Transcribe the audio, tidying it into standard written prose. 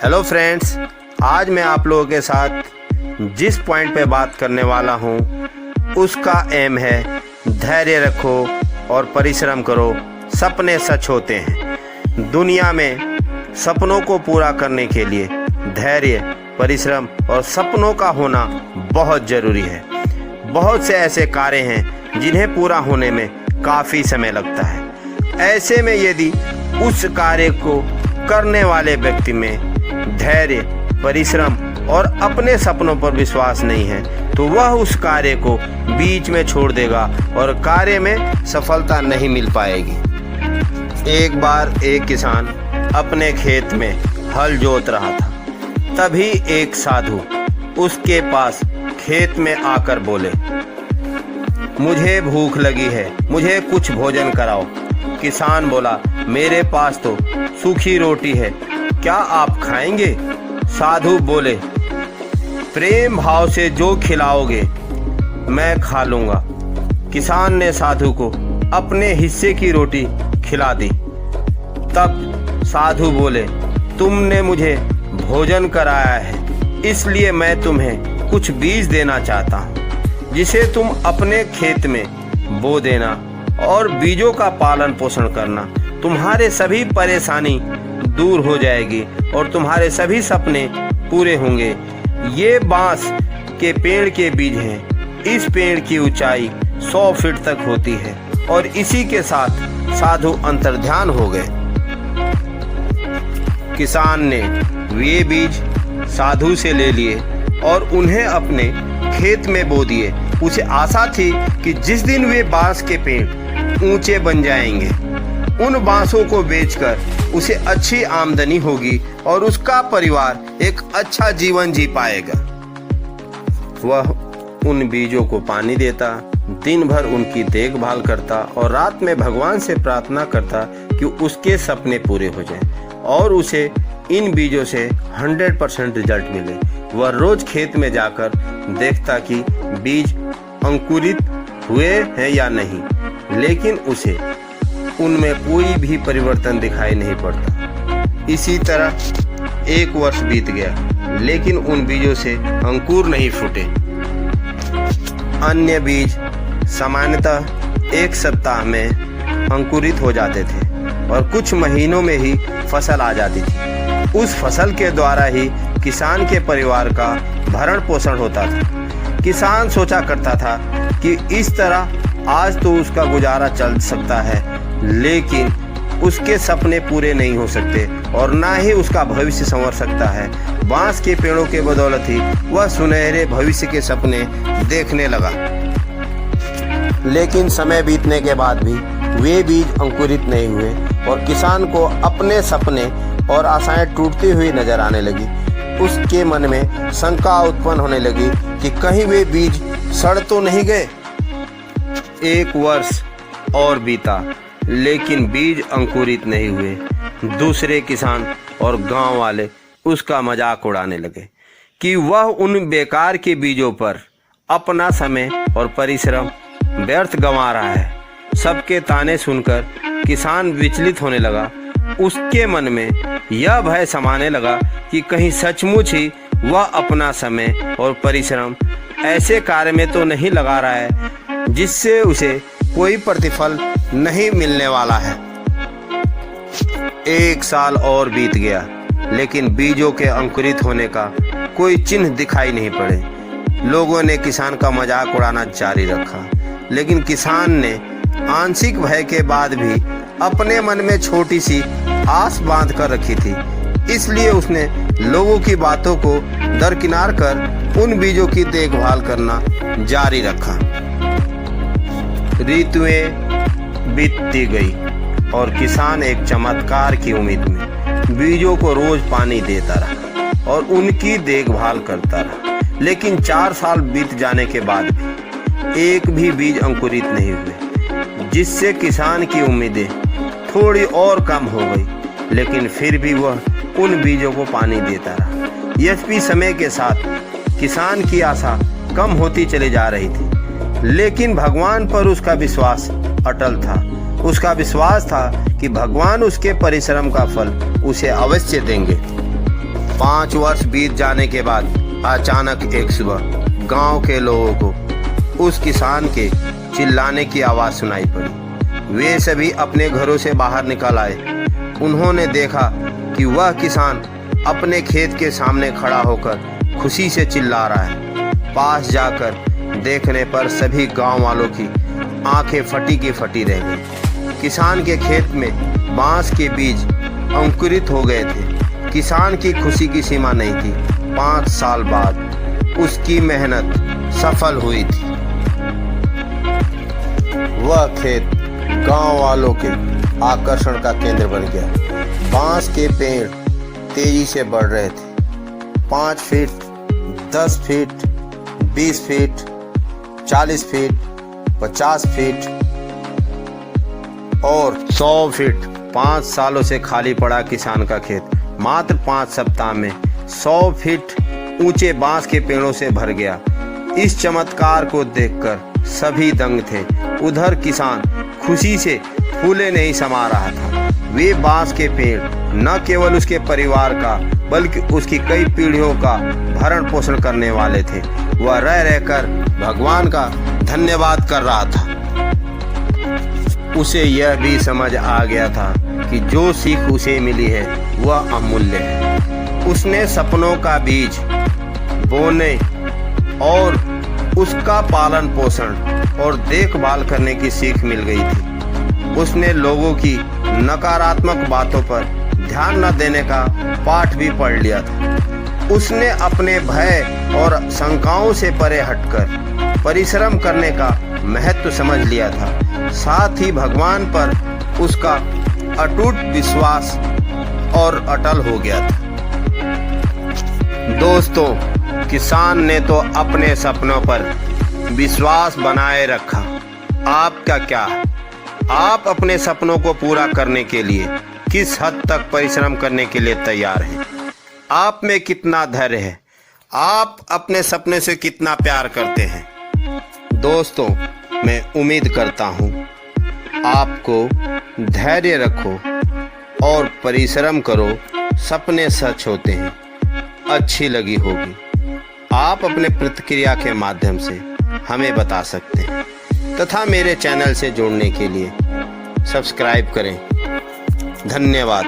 Hello friends, आज मैं आप लोगों के साथ जिस पॉइंट पे बात करने वाला हूँ उसका एम है धैर्य रखो और परिश्रम करो, सपने सच होते हैं। दुनिया में सपनों को पूरा करने के लिए धैर्य, परिश्रम और सपनों का होना बहुत ज़रूरी है। बहुत से ऐसे कार्य हैं जिन्हें पूरा होने में काफ़ी समय लगता है। ऐसे में यदि उस कार्य को करने वाले व्यक्ति में धैर्य, परिश्रम और अपने सपनों पर विश्वास नहीं है तो वह उस कार्य को बीच में छोड़ देगा और कार्य में सफलता नहीं मिल पाएगी। एक बार एक किसान अपने खेत में हल जोत रहा था। तभी एक साधु उसके पास खेत में आकर बोले, मुझे भूख लगी है, मुझे कुछ भोजन कराओ। किसान बोला, मेरे पास तो सूखी रोटी है, क्या आप खाएंगे? साधु बोले, प्रेम भाव से जो खिलाओगे मैं खा लूंगा। किसान ने साधु को अपने हिस्से की रोटी खिला दी। तब साधु बोले, तुमने मुझे भोजन कराया है, इसलिए मैं तुम्हें कुछ बीज देना चाहता हूँ, जिसे तुम अपने खेत में बो देना और बीजों का पालन पोषण करना। तुम्हारे सभी परेशानी दूर हो जाएगी और तुम्हारे सभी सपने पूरे होंगे। ये बांस के पेड़ के बीज हैं। इस पेड़ की ऊंचाई 100 फीट तक होती है। और इसी के साथ साधु अंतर्ध्यान हो गए। किसान ने वे बीज साधु से ले लिए और उन्हें अपने खेत में बो दिए। उसे आशा थी कि जिस दिन वे बांस के पेड़ ऊंचे बन जाएंगे, उन बांसों को बेचकर उसे अच्छी आमदनी होगी और उसका परिवार एक अच्छा जीवन जी पाएगा। वह उन बीजों को पानी देता, दिन भर उनकी देखभाल करता और रात में भगवान से प्रार्थना करता कि उसके सपने पूरे हो जाएं और उसे इन बीजों से 100% रिजल्ट मिले। वह रोज खेत में जाकर देखता कि बीज अंकुरित हुए हैं या नहीं, लेकिन उसे उनमें कोई भी परिवर्तन दिखाई नहीं पड़ता। इसी तरह एक वर्ष बीत गया, लेकिन उन बीजों से अंकुर नहीं फूटे। अन्य बीज सामान्यतः एक सप्ताह में अंकुरित हो जाते थे और कुछ महीनों में ही फसल आ जाती थी। उस फसल के द्वारा ही किसान के परिवार का भरण पोषण होता था। किसान सोचा करता था कि इस तरह आज तो उसका गुजारा चल सकता है, लेकिन उसके सपने पूरे नहीं हो सकते और ना ही उसका भविष्य संवर सकता है। बांस के पेड़ों के बदौलत ही वह सुनहरे भविष्य के सपने देखने लगा। लेकिन समय बीतने के बाद भी वे बीज अंकुरित नहीं हुए और किसान को अपने सपने और आशाएं टूटती हुई नजर आने लगी। उसके मन में शंका उत्पन्न होने लगी कि कहीं वे बीज सड़ तो नहीं गए। एक वर्ष और बीता, लेकिन बीज अंकुरित नहीं हुए। दूसरे किसान और गांव वाले उसका मजाक उड़ाने लगे कि वह उन बेकार के बीजों पर अपना समय और परिश्रम व्यर्थ गंवा रहा है। सबके ताने सुनकर किसान विचलित होने लगा। उसके मन में यह भय समाने लगा कि कहीं सचमुच ही वह अपना समय और परिश्रम ऐसे कार्य में तो नहीं लगा रहा है जिससे उसे कोई प्रतिफल नहीं मिलने वाला है। एक साल और बीत गया, लेकिन बीजों के अंकुरित होने का कोई चिन्ह दिखाई नहीं पड़े। लोगों ने किसान का मजाक उड़ाना जारी रखा, लेकिन किसान ने आंशिक भय के बाद भी अपने मन में छोटी सी आस बांध कर रखी थी। इसलिए उसने लोगों की बातों को दरकिनार कर उन बीजों की देखभाल करना जारी रखा। ऋतुएं बीतती गई और किसान एक चमत्कार की उम्मीद में बीजों को रोज पानी देता रहा और उनकी देखभाल करता रहा। लेकिन 4 साल बीत जाने के बाद भी एक भी बीज अंकुरित नहीं हुए, जिससे किसान की उम्मीदें थोड़ी और कम हो गई। लेकिन फिर भी वह उन बीजों को पानी देता रहा। यद्यपि समय के साथ किसान की आशा कम होती चली जा रही थी, लेकिन भगवान पर उसका विश्वास अटल था। उसका विश्वास था कि भगवान उसके परिश्रम का फल उसे अवश्य देंगे। 5 वर्ष बीत जाने के बाद अचानक एक सुबह गांव के लोगों को उस किसान के चिल्लाने की आवाज़ सुनाई पड़ी। वे सभी अपने घरों से बाहर निकल आए। उन्होंने देखा कि वह किसान अपने खेत के सामने खड़ा होकर खुशी से चिल्ला रहा है। पास जाकर देखने पर सभी गांव वालों की आंखें फटी की फटी रह गई। किसान के खेत में बांस के बीज अंकुरित हो गए थे। किसान की खुशी की सीमा नहीं थी। 5 साल बाद उसकी मेहनत सफल हुई थी। वह खेत गांव वालों के आकर्षण का केंद्र बन गया। बांस के पेड़ तेजी से बढ़ रहे थे। 5 feet, 10 feet, 20 feet, 40 feet, 50 feet और 100 फीट। 5 सालों से खाली पड़ा किसान का खेत मात्र 5 सप्ताह में 100 फीट ऊंचे बांस के पेड़ों से भर गया। इस चमत्कार को देखकर सभी दंग थे। उधर किसान खुशी से फूले नहीं समा रहा था। वे बांस के पेड़ न केवल उसके परिवार का बल्कि उसकी कई पीढ़ियों का भरण पोषण करने वाले थे। वह रह रहकर भगवान का धन्यवाद कर रहा था। उसे यह भी समझ आ गया था कि जो सीख उसे मिली है वह अमूल्य है। उसने सपनों का बीज बोने और उसका पालन पोषण और देखभाल करने की सीख मिल गई थी। उसने लोगों की नकारात्मक बातों पर ध्यान न देने का पाठ भी पढ़ लिया था। उसने अपने भय और शंकाओं से परे हटकर परिश्रम करने का महत्व समझ लिया था। साथ ही भगवान पर उसका अटूट विश्वास और अटल हो गया था। दोस्तों, किसान ने तो अपने सपनों पर विश्वास बनाए रखा। आपका क्या? आप अपने सपनों को पूरा करने के लिए किस हद तक परिश्रम करने के लिए तैयार हैं? आप में कितना धैर्य है? आप अपने सपने से कितना प्यार करते हैं? दोस्तों, मैं उम्मीद करता हूँ आपको धैर्य रखो और परिश्रम करो। सपने सच होते हैं। अच्छी लगी होगी। आप अपने प्रतिक्रिया के माध्यम से हमें बता सकते हैं तथा मेरे चैनल से जुड़ने के लिए सब्सक्राइब करें। धन्यवाद।